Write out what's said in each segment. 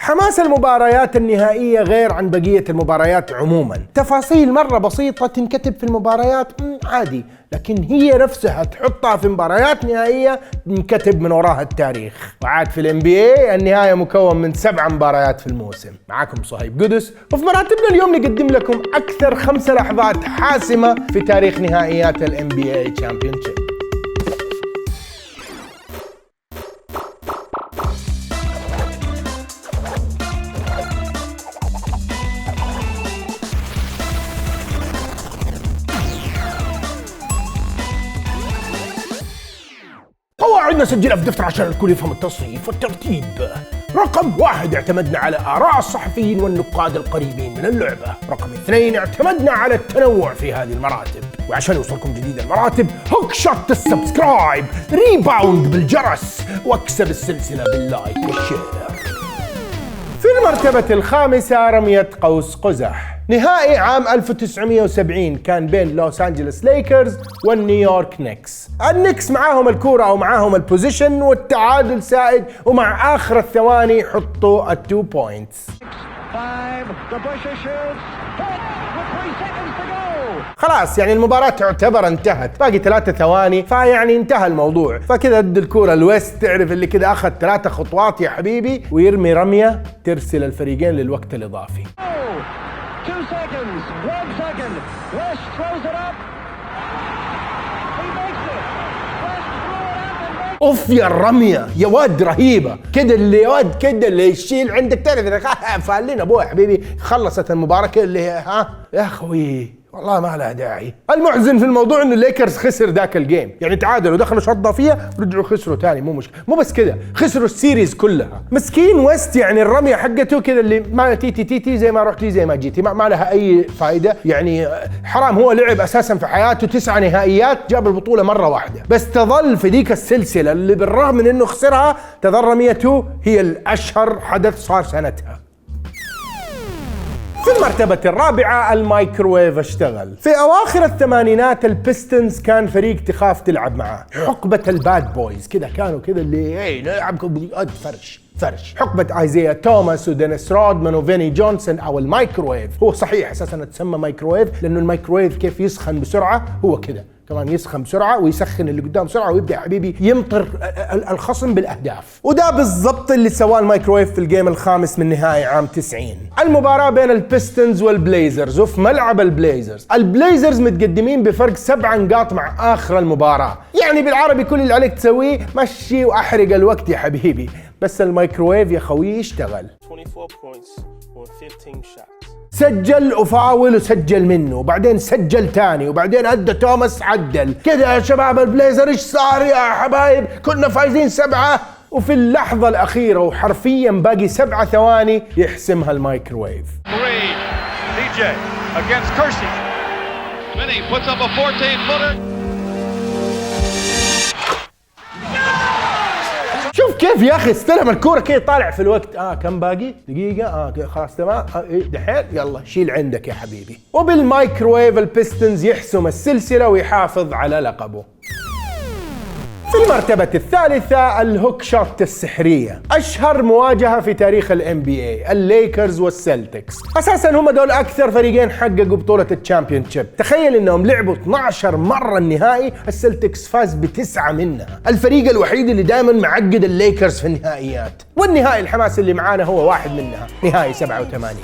حماس المباريات النهائية غير عن بقية المباريات عموما. تفاصيل مرة بسيطة تنكتب في المباريات عادي، لكن هي نفسها تحطها في مباريات نهائية تنكتب من وراها التاريخ. وعاد في NBA النهاية مكون من 7 مباريات في الموسم. معاكم صهيب قدس، وفي مراتبنا اليوم نقدم لكم أكثر 5 لحظات حاسمة في تاريخ نهائيات NBA Championship. قواعدنا سجلها في دفتر عشان الكل يفهم التصنيف والترتيب. رقم 1 اعتمدنا على آراء الصحفيين والنقاد القريبين من اللعبة. رقم 2 اعتمدنا على التنوع في هذه المراتب. وعشان يوصلكم جديد المراتب هوك شوت السبسكرايب، ريباوند بالجرس، واكسب السلسلة باللايك والشير. في المرتبة الخامسة رمية قوس قزح. نهائي عام 1970 كان بين لوس أنجلوس ليكرز والنيويورك نيكس. النيكس معاهم الكورة أو معاهم البوزيشن والتعادل سائد، ومع آخر الثواني حطوا ال2 بوينتس. خلاص يعني المباراة تعتبر انتهت، باقي 3 ثواني، فيعني انتهى الموضوع. فكذا ادي الكورة الويست، تعرف اللي كذا أخذ 3 خطوات يا حبيبي، ويرمي رمية ترسل الفريقين للوقت الإضافي. 2 seconds, 1 second. West throws it up. He makes it. West threw it up and makes it. اوف يا الرمية يا واد رهيبة كده، اللي يا واد كده اللي يشيل عندك تعرف فالين ابوه يا حبيبي. خلصت المباراة اللي ها يا اخوي والله ما لها داعي. المحزن في الموضوع انه الليكرز خسر ذاك الجيم، يعني تعادلوا دخلوا شوط اضافيه رجعوا خسروا ثاني، مو مشكله. مو بس كده، خسروا السيريز كلها. مسكين ويست، يعني الرميه حقته كده اللي ما تي زي ما رحتي زي ما جيتي، ما لها اي فائده. يعني حرام، هو لعب اساسا في حياته 9 نهائيات، جاب البطوله مره واحده بس، تظل في ذيك السلسله اللي بالرغم من انه خسرها تظل رميته هي الاشهر حدث صار سنتها. في المرتبة الرابعة المايكروويف اشتغل. في أواخر الثمانينات البيستنز كان فريق تخاف تلعب معاه، حقبة الباد بويز كده، كانوا كده اللي نلعب فرش. حقبة ايزيا توماس ودينيس رودمان وفيني جونسون أو المايكروويف. هو صحيح أساسا تسمى مايكروويف لأنه المايكروويف كيف يسخن بسرعة، هو كده كمان يسخن بسرعة ويسخن اللي قدام بسرعة، ويبدأ حبيبي يمطر الخصم بالأهداف. وده بالضبط اللي سواه المايكروويف في الجيم الخامس من نهائي عام 90. المباراة بين البيستنز والبليزرز، وفي ملعب البليزرز. البليزرز متقدمين بفرق 7 نقاط مع آخر المباراة، يعني بالعربي كل اللي عليك تسويه مشي وأحرق الوقت يا حبيبي. بس المايكروويف يا خوي يشتغل. 24 points on 15 shots. سجل وفاول وسجل منه، وبعدين سجل تاني، وبعدين ادى توماس عدل كده. يا شباب البليزر ايش صار يا حبايب؟ كنا فايزين 7، وفي اللحظة الأخيرة وحرفيا باقي 7 ثواني يحسمها المايكروويف. DJ against Kersey. Vinny puts up a 14-footer. شوف كيف يا اخي استلم الكوره كده طالع في الوقت. كم باقي دقيقه؟ خلاص تمام. دحين يلا شيل عندك يا حبيبي. وبالمايكروويف البيستنز يحسم السلسله ويحافظ على لقبه. في المرتبة الثالثة الهوك شوت السحرية، أشهر مواجهة في تاريخ NBA، الليكرز والسلتكس. أساساً هم دول أكثر فريقين حققوا بطولة الشامبيونشيب. تخيل إنهم لعبوا 12 مرة النهائي، السلتكس فاز ب9 منها. الفريق الوحيد اللي دائماً معقد الليكرز في النهائيات، والنهائي الحماس اللي معانا هو واحد منها، نهائي 87.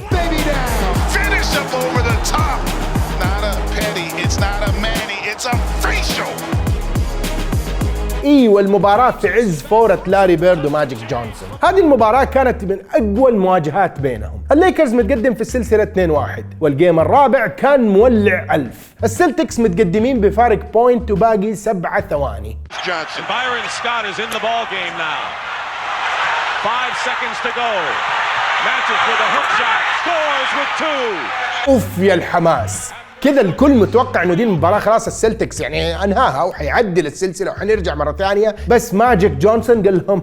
والمباراة في عز فورة لاري بيرد وماجيك جونسون. هذه المباراة كانت من أقوى المواجهات بينهم. الليكرز متقدم في السلسلة 2-1، والجيم الرابع كان مولع 1000. السلتكس متقدمين بفارق بوينت وباقي 7 ثواني. Byron Scott is in the ball game now. 5 seconds to go. Matches with a hook shot. Scores with 2. أوف يا الحماس. كذا الكل متوقع انه دي المباراه خلاص السلتكس يعني انهاها وحيعدل السلسله وحنرجع مره ثانيه، بس ماجيك جونسون قال لهم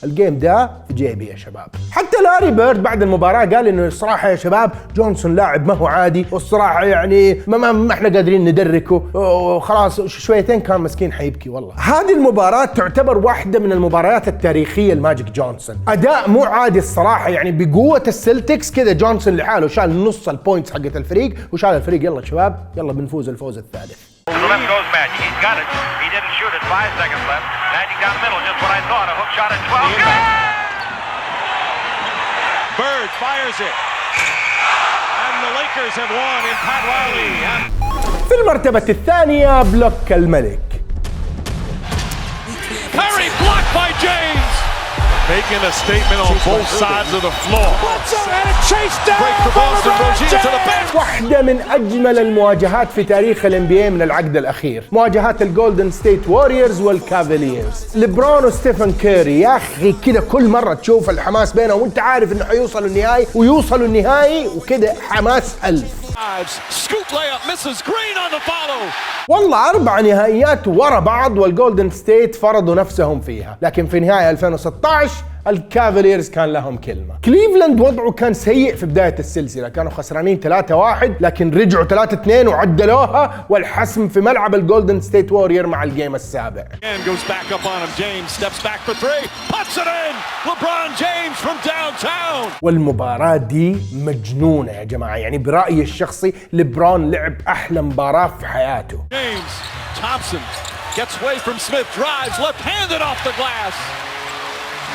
الجيم ده في جيبي يا شباب. حتى لاري بيرد بعد المباراه قال انه الصراحه يا شباب جونسون لاعب ما هو عادي، والصراحه يعني ما احنا قادرين ندركه وخلاص شويتين كان مسكين حيبكي. والله هذه المباراه تعتبر واحده من المباريات التاريخيه لماجيك جونسون، اداء مو عادي الصراحه يعني بقوه السلتكس كذا. جونسون لحاله شال نص البوينتس حقت الفريق وشال الفريق. يلا شباب يلا بنفوز الفوز الثالث. Bird fires it. And the Lakers have won in Pat Riley. في المرتبة الثانية بلوك الملك. Curry blocked by James. Making a statement on both sides of the floor. Break for Boston. Rozier to the bench. واحدة من أجمل المواجهات في تاريخ ال NBA من العقد الأخير، مواجهات الجولدن ستيت ووريرز والكافاليرز. ليبرون وستيفن كيري، يا أخي كده كل مرة تشوف الحماس بينهم وأنت عارف إنه حيوصلوا النهائي ويوصلوا النهائي وكده حماس ألف. Scoop layup misses. Green on the follow. والله 4 نهائيات ورا بعض والجولدن ستيت فرضوا نفسهم فيها، لكن في نهاية 2016 الكافاليرز كان لهم كلمة. كليفلاند وضعه كان سيء في بداية السلسلة، كانوا خسرانين 3-1 لكن رجعوا 3-2 وعدلوها والحسم في ملعب الجولدن ستيت وورير مع الجيم السابع. Goes back up on him. James steps back for 3. Puts it in. LeBron James from downtown. والمباراة دي مجنونة يا جماعة، يعني برأيي الشخصي ليبرون لعب أحلى مباراة في حياته. James Thompson gets away from Smith, drives left-handed off the glass.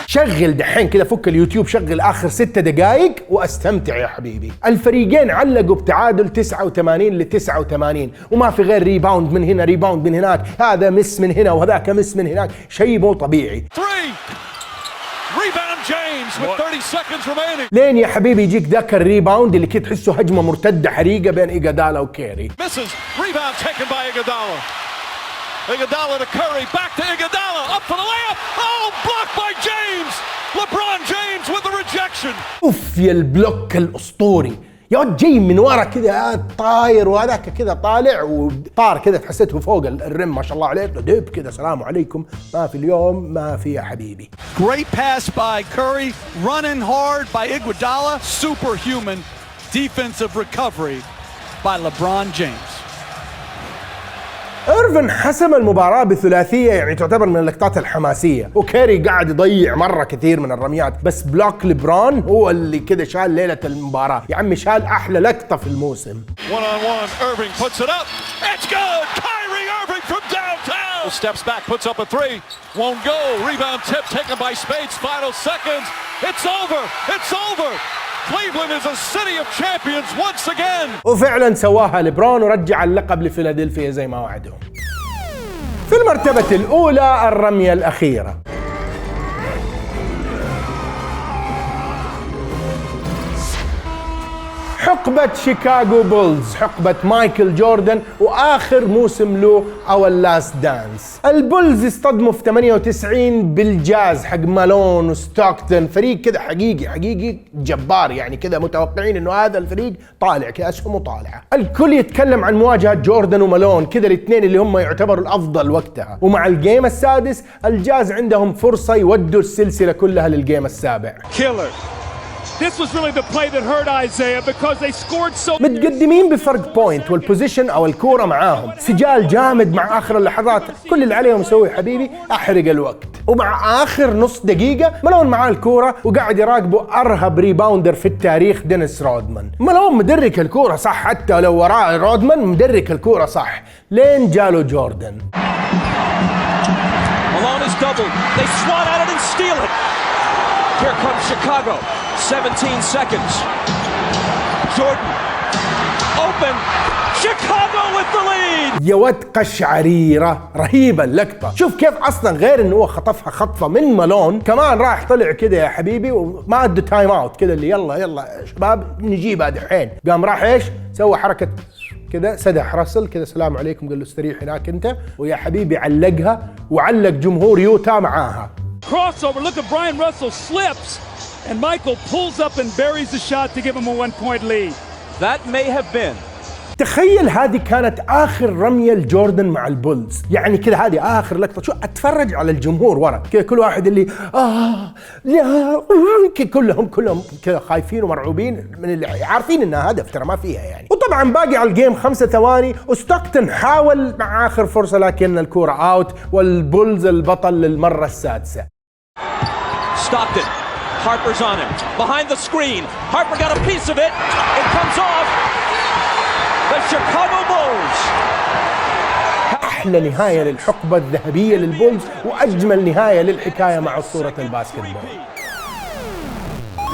شغل دحين كده فك اليوتيوب، شغل آخر 6 دقائق واستمتع يا حبيبي. الفريقين علقوا بتعادل 89-89 وما في غير ريباوند من هنا ريباوند من هناك، هذا مس من هنا وهذاك مس من هناك، شيء مو طبيعي. 3 rebound James with 30 seconds remaining. لين يا حبيبي يجيك ذاك الريباوند اللي كده تحسه هجمة مرتدة حريقة بين إيجادالا وكيري. Misses. Rebound taken by Iguodala. Iguodala to Curry, back to Iguodala, up for the layup. Oh, blocked by James. LeBron James with the rejection. اوف يا البلوك الاسطوري يا ولد، جاي من ورا كذا طاير وهذاك كذا طالع وطار كذا، تحسيته فوق الرم ما شاء الله عليه، دب كذا سلام عليكم، ما في اليوم ما في يا حبيبي. Great pass by Curry, running hard by Iguodala, superhuman defensive recovery by LeBron James. إيرفن حسم المباراة بثلاثية يعني تعتبر من اللقطات الحماسية، وكيري قاعد يضيع مرة كثير من الرميات، بس بلوك ليبرون هو اللي كده شال ليلة المباراة. يا عمي شال أحلى لقطة في الموسم. One on one, Irving puts it up. It's good. Kyrie Irving from downtown. Steps back, puts up a 3. Won't go. Rebound tip taken by Spades. Final seconds. It's over. It's over. Cleveland is a city of champions once again. وفعلا سواها ليبرون ورجع اللقب لفيلادلفيا زي ما وعدهم. في المرتبة الأولى الرمية الأخيرة. حقبة شيكاغو بولز، حقبة مايكل جوردن وآخر موسم له أو اللاست دانس. البولز اصطدموا في 98 بالجاز حق مالون وستوكتون، فريق كده حقيقي جبار، يعني كده متوقعين إنه هذا الفريق طالع كأسهمه طالعة. الكل يتكلم عن مواجهة جوردن ومالون كده، الاثنين اللي هم يعتبروا الأفضل وقتها، ومع الجيم السادس الجاز عندهم فرصة يودوا السلسلة كلها للجيم السابع. This was really the play that hurt Isaiah because they scored so. متقدمين بفرق بوينت والبوزيشن او الكوره معاهم، سجال جامد مع اخر اللحظات، كل اللي عليهم يسوي حبيبي احرق الوقت. ومع اخر نص دقيقه مالون معاه الكوره وقاعد يراقبه ارهب ريباوندر في التاريخ دينيس رودمان. مالون مدرك الكوره صح، حتى لو وراه رودمان مدرك الكوره صح، لين جاله جوردن. Malone is doubled. They swat at it and steal it. Here comes Chicago. 17 seconds. Jordan open. Chicago with the lead. يا ود قشعريرة رهيبة اللقطة. شوف كيف أصلا غير إنه هو خطفها خطفة من مالون، كمان راح طلع كده يا حبيبي وما أدوا تايم أوت كده اللي يلا شباب نجيبها دحين، قام راح إيش سوى حركة كده، سدح راسل كده سلام عليكم، قال له استريح هناك أنت، ويا حبيبي علقها وعلق جمهور يوتا معاها. Crossover. Look at Brian Russell slips, and Michael pulls up and buries the shot to give him a 1-point lead. That may have been تخيل هذه كانت آخر رمية لجوردن مع البولز، يعني كذا هذه آخر لقطة. شو أتفرج على الجمهور ورا كذا، كل واحد اللي لا كلهم كذا خايفين ومرعوبين من اللي عارفين إنها هدف، ترى ما فيها يعني. وطبعا باقي على الجيم 5 ثواني، وستوكتون حاول مع آخر فرصة لكن الكورة أوت، والبولز البطل للمرة السادسة. Stockton, Harper's on him, behind the screen, Harper got a piece of it, it comes off, the Chicago Bulls. أحلى نهاية للحقبة الذهبية للبولز، وأجمل نهاية للحكاية مع أسطورة الباسكتبول.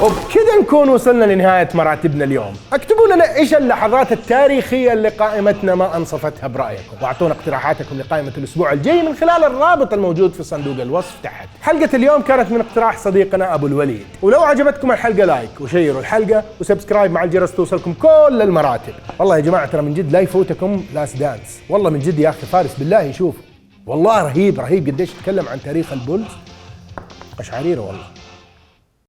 وبكذا نكون وصلنا لنهاية مراتبنا اليوم. اكتبوا لنا ايش اللحظات التاريخية اللي قائمتنا ما انصفتها برأيكم، واعطونا اقتراحاتكم لقائمة الاسبوع الجاي من خلال الرابط الموجود في صندوق الوصف تحت. حلقة اليوم كانت من اقتراح صديقنا ابو الوليد، ولو عجبتكم الحلقة لايك وشيروا الحلقة وسبسكرايب مع الجرس توصلكم كل المراتب. والله يا جماعة ترى من جد لا يفوتكم لاست دانس، والله من جد يا اخي فارس بالله شوف، والله رهيب قديش تكلم عن تاريخ البولز، قشعريره والله.